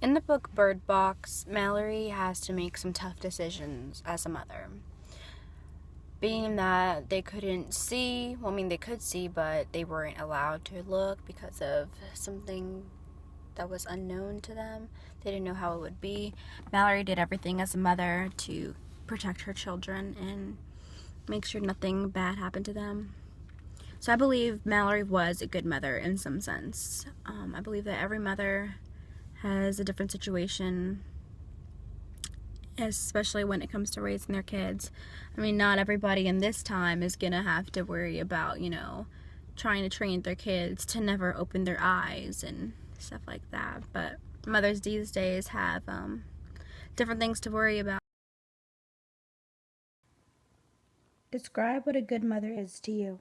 In the book Bird Box, Mallory has to make some tough decisions as a mother. Being that they couldn't see, well, I mean, they could see, but they weren't allowed to look because of something that was unknown to them. They didn't know how it would be. Mallory did everything as a mother to protect her children and make sure nothing bad happened to them. So I believe Mallory was a good mother in some sense. I believe that every mother has a different situation, especially when it comes to raising their kids. I mean, not everybody in this time is gonna have to worry about, trying to train their kids to never open their eyes and stuff like that. But mothers these days have different things to worry about. Describe what a good mother is to you.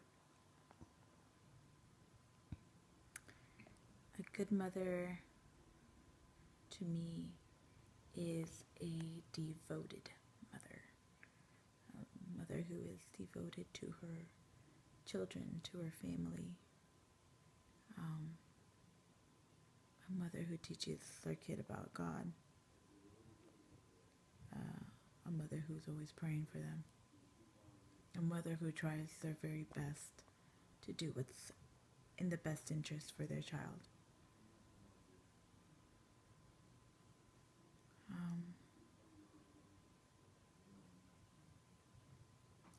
A good mother to me is a devoted mother. A mother who is devoted to her children, to her family. A mother who teaches their kid about God. A mother who's always praying for them. A mother who tries their very best to do what's in the best interest for their child.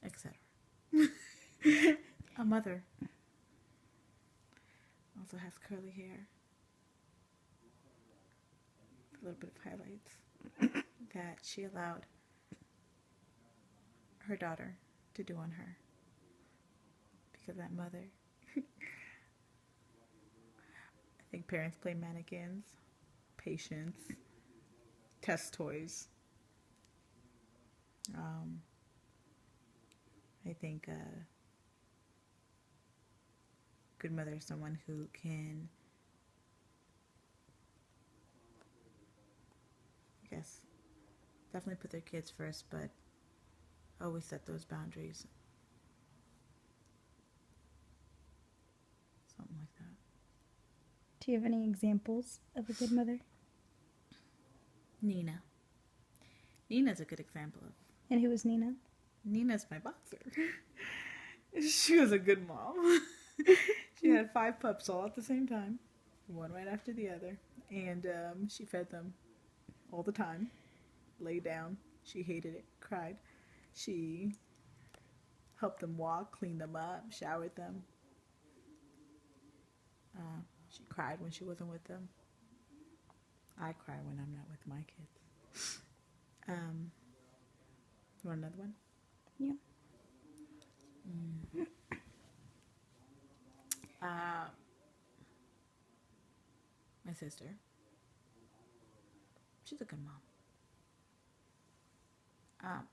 Etc. A mother also has curly hair, a little bit of highlights that she allowed her daughter to do on her. Because that mother, I think parents play mannequins, patience, test toys. I think a good mother is someone who can, I guess, definitely put their kids first, but always set those boundaries. Something like that. Do you have any examples of a good mother? Nina. Nina's a good example of. And who was Nina? Nina's my boxer. She was a good mom. She had 5 pups all at the same time, one right after the other, and she fed them all the time. Lay down. She hated it. Cried. She helped them walk, cleaned them up, showered them. She cried when she wasn't with them. I cry when I'm not with my kids. You want another one? Yeah. My sister. She's a good mom.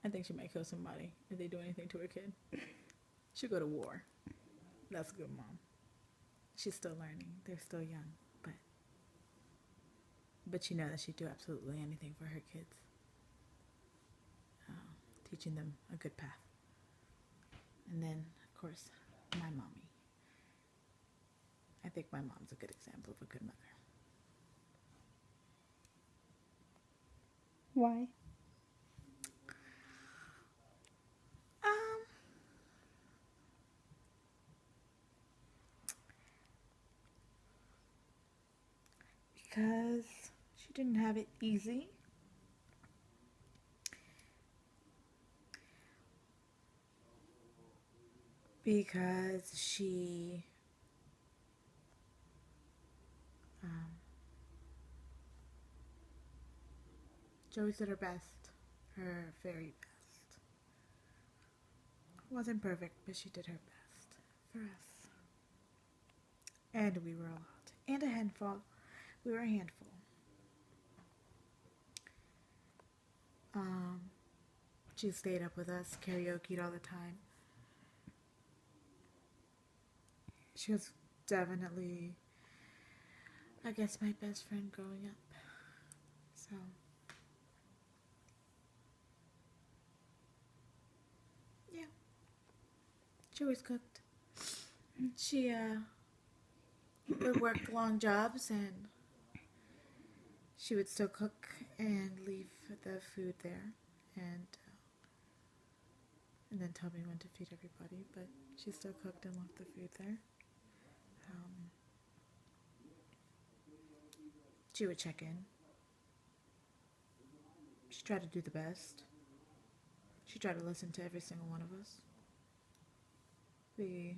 I think she might kill somebody if they do anything to her kid. She'll go to war. That's a good mom. She's still learning. They're still young, but you know that she'd do absolutely anything for her kids. Teaching them a good path. And then, of course, my mommy. I think my mom's a good example of a good mother. Why? Because she didn't have it easy. Because she always did her best, her very best. Wasn't perfect, but she did her best for us. And we were a lot. And a handful. We were a handful. She stayed up with us, karaoke'd all the time. She was definitely, I guess, my best friend growing up. So, yeah. She always cooked. She would work long jobs and she would still cook and leave the food there, and then tell me when to feed everybody. But she still cooked and left the food there. She would check in. She tried to do the best. She tried to listen to every single one of us. I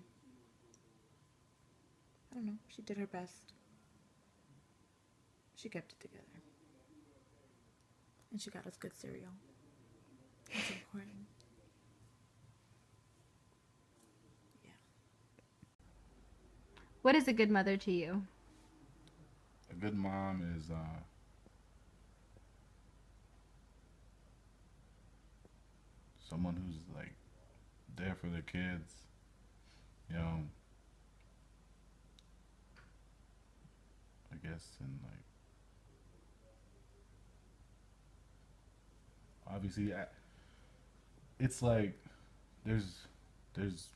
don't know, she did her best. She kept it together. And she got us good cereal. That's important. Yeah. What is a good mother to you? A good mom is someone who's like there for their kids. You know, I guess, and like obviously, it's like there's there's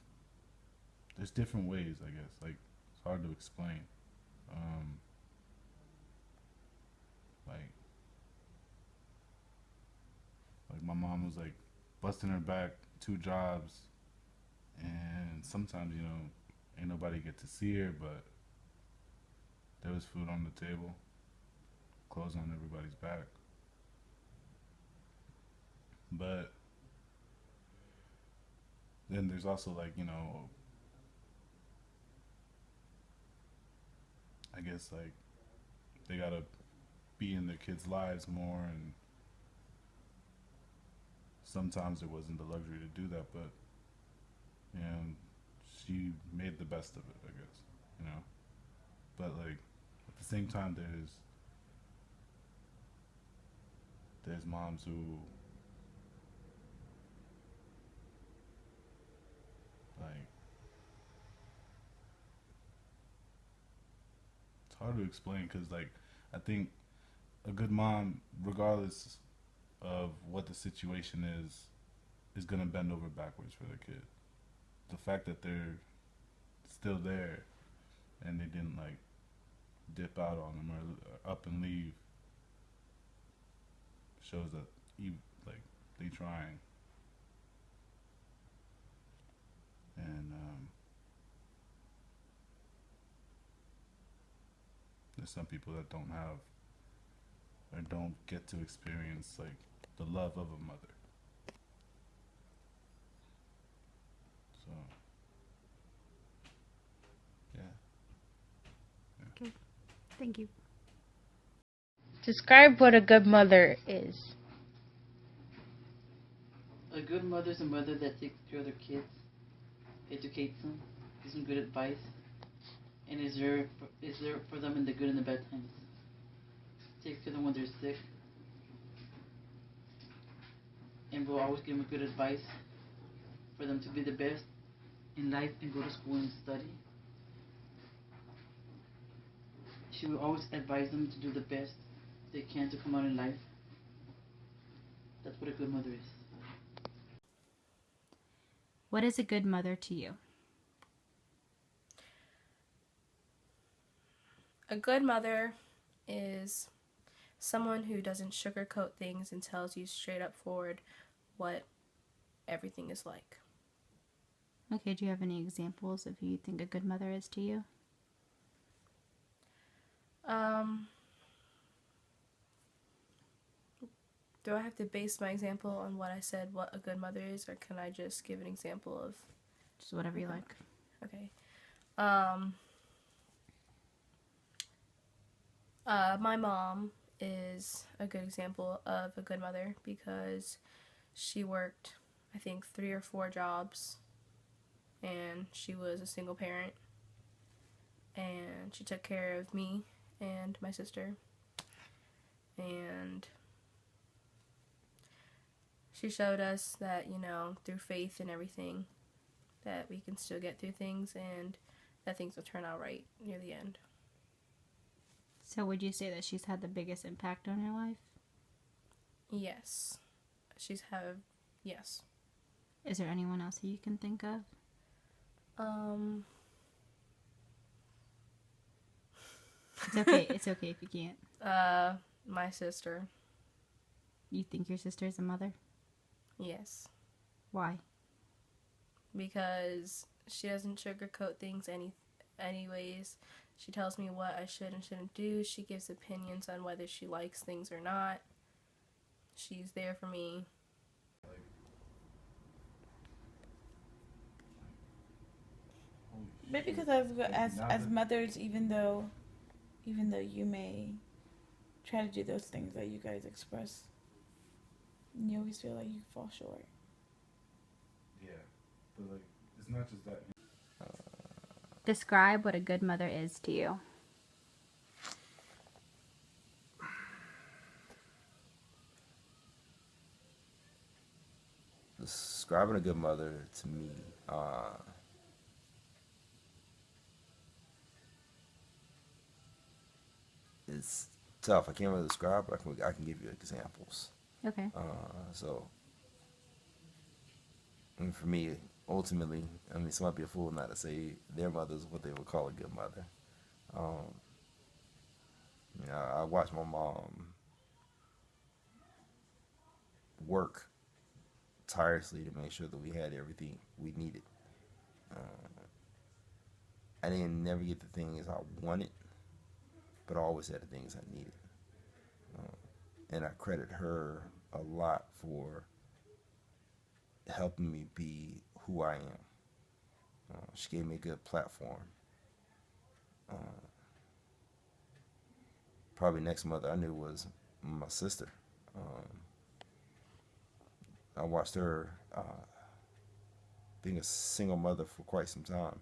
there's different ways. I guess like it's hard to explain. Um, like like my mom was like busting her back 2 jobs, and sometimes ain't nobody get to see her, but there was food on the table, clothes on everybody's back. But then there's also like I guess like they gotta be in their kids' lives more, and sometimes it wasn't the luxury to do that, but she made the best of it, I guess, you know. But like at the same time, there's moms who like it's hard to explain because like I think a good mom, regardless of what the situation is gonna bend over backwards for their kid. The fact that they're still there and they didn't like dip out on them or up and leave shows that like they trying. And there's some people that don't have or don't get to experience like the love of a mother. So yeah. Okay. Thank you. Describe what a good mother is. A good mother is a mother that takes care of their kids, educates them, gives them good advice, and is there for them in the good and the bad times. Takes care of them when they're sick, and will always give them good advice for them to be the best in life and go to school and study. She will always advise them to do the best they can to come out in life. That's what a good mother is. What is a good mother to you? A good mother is someone who doesn't sugarcoat things and tells you straight up forward what everything is like. Okay, do you have any examples of who you think a good mother is to you? Do I have to base my example on what I said, what a good mother is, or can I just give an example of... Just whatever you like. Okay. My mom is a good example of a good mother because she worked, I think, 3 or 4 jobs, and she was a single parent, and she took care of me and my sister, and she showed us that, through faith and everything, that we can still get through things and that things will turn out right near the end. So would you say that she's had the biggest impact on your life? Yes. Yes. Is there anyone else that you can think of? It's okay. It's okay if you can't. My sister. You think your sister's a mother? Yes. Why? Because she doesn't sugarcoat things anyways. She tells me what I should and shouldn't do. She gives opinions on whether she likes things or not. She's there for me. Maybe because as mothers, even though you may try to do those things that you guys express, you always feel like you fall short. Yeah, but like it's not just that. Describe what a good mother is to you. Describing a good mother to me, it's tough. I can't really describe, but I can give you examples. Okay. So, and for me, ultimately, I mean, some might be a fool not to say their mother is what they would call a good mother. You know, I watched my mom work tirelessly to make sure that we had everything we needed. I didn't never get the things I wanted, but I always had the things I needed. And I credit her a lot for helping me be who I am. She gave me a good platform. Probably next mother I knew was my sister. I watched her being a single mother for quite some time,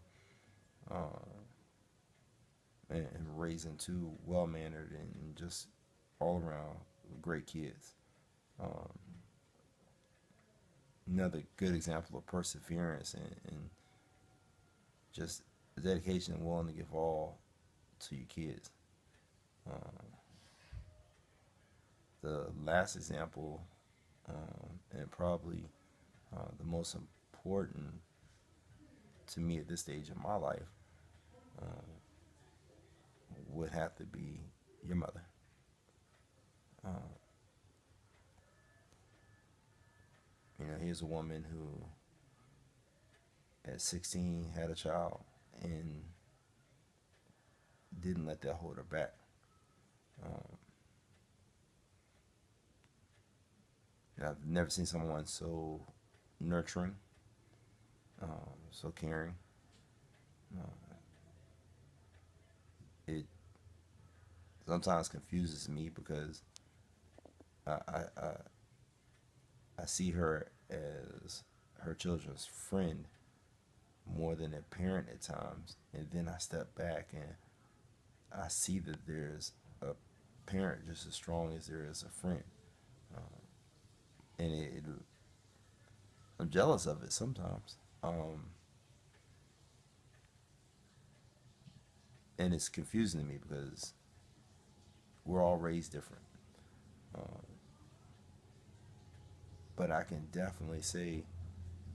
and raising two well-mannered and just all around great kids. Another good example of perseverance and just dedication and willing to give all to your kids. The last example, and probably the most important to me at this stage of my life, would have to be your mother. You know, here's a woman who at 16 had a child and didn't let that hold her back. I've never seen someone so nurturing, so caring. It sometimes confuses me because I see her as her children's friend more than a parent at times, and then I step back and I see that there's a parent just as strong as there is a friend, and I'm jealous of it sometimes, and it's confusing to me because we're all raised different, but I can definitely say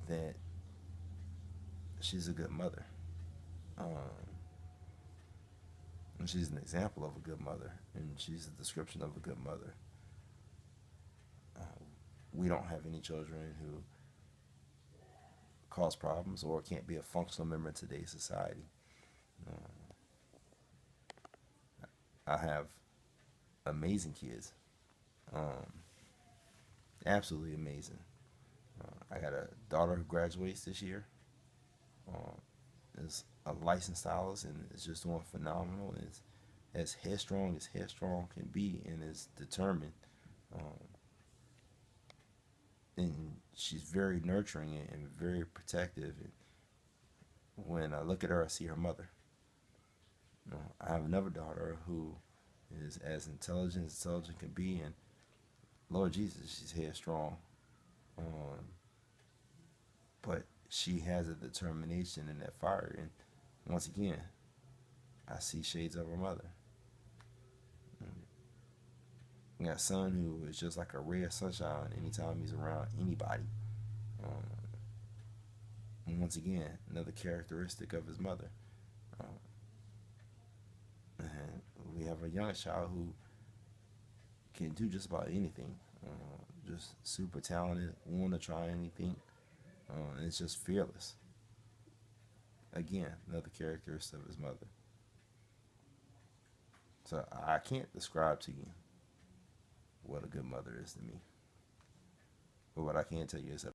that she's a good mother. And she's an example of a good mother, and she's a description of a good mother. We don't have any children who cause problems or can't be a functional member in today's society. I have amazing kids, absolutely amazing. I got a daughter who graduates this year. Is a licensed stylist and is just doing phenomenal. Is as headstrong can be, and is determined. And she's very nurturing and very protective. And when I look at her, I see her mother. I have another daughter who is as intelligent can be, and Lord Jesus, she's headstrong. But she has a determination and that fire, and once again, I see shades of her mother. I got a son who is just like a ray of sunshine anytime he's around anybody. And once again, another characteristic of his mother. And we have a young child who can do just about anything. Just super talented, want to try anything. And it's just fearless. Again, another characteristic of his mother. So I can't describe to you what a good mother is to me. But what I can tell you is that